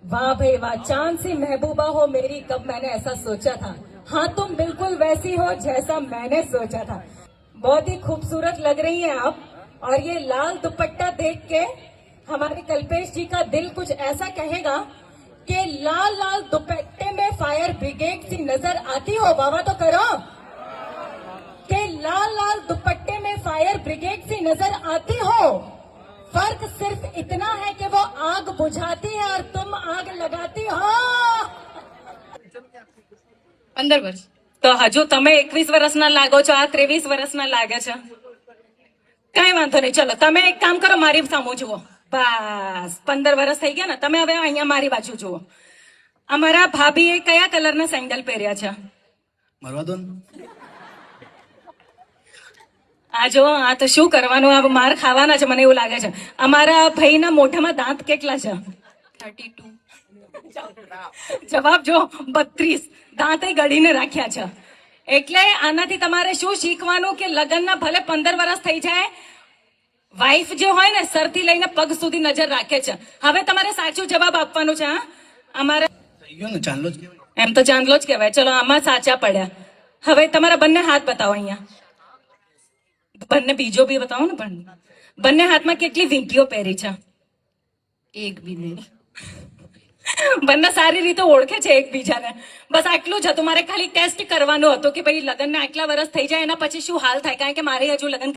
वाह भाई वाह, चांद सी महबूबा हो मेरी, कब मैंने ऐसा सोचा था। हाँ, तुम बिल्कुल वैसी हो जैसा मैंने सोचा था। बहुत ही खूबसूरत लग रही हैं आप, और ये लाल दुपट्टा देख के हमारे कल्पेश जी का दिल कुछ ऐसा कहेगा कि लाल लाल दुपट्टे में फायर ब्रिगेड सी नजर आती हो। बाबा तो करो कि लाल लाल दुपट्टे में फायर ब्रिगेड सी नजर आती हो। फर्क सिर्फ इतना है कि वो आग बुझाती है और तुम आग लगाती हो। 15 વર્ષ તો હજુ તમે 21 વર્ષના લાગો છો, આ 23 વર્ષના લાગે છે. કઈ વાંધો નહીં, ચલો તમે એક કામ કરો, મારી સામુ જુઓ. બસ 15 વર્ષ થઈ ગયા ને, તમે હવે અહીંયા મારી બાજુ જુઓ. અમારા ભાભીએ કયા કલરના સેન્ડલ પહેર્યા છે? મરવા દો ને. આ જો, આ તો શું કરવાનું, આ માર ખાવાના છે મને એવું લાગે છે. અમારા ભાઈના મોઢામાં દાંત કેટલા છે? 32. જવાબ જો 32 દાંતે ગળીને રાખ્યા છે. એટલે આનાથી તમારે શું શીખવાનું કે લગ્નના ભલે 15 વર્ષ થઈ જાય, વાઈફ જે હોય ને સરથી લઈને પગ સુધી નજર રાખે છે. હવે તમારે સાચું જવાબ આપવાનું છે. હા, અમારે થઈ ગયો ને, ચાંદલો જ કહેવાય. એમ તો ચાંદલો જ કહેવાય. ચલો, આમાં સાચા પડ્યા. હવે તમારા બંને હાથ બતાવો અહીંયા. બંને બીજો બી બતાવો ને. પણ બંને હાથમાં કેટલી વીંટીઓ પહેરી છે? એક બી નહીં. બંને સારી રીતે ઓળખે છે એકબીજાને. બસ આટલું જ હતું. મારે ખાલી ટેસ્ટ કરવાનું હતું કે ભાઈ લગ્નને આટલા વર્ષ થઈ જાય એના પછી શું હાલ થાય, કારણ કે મારે હજુ લગ્ન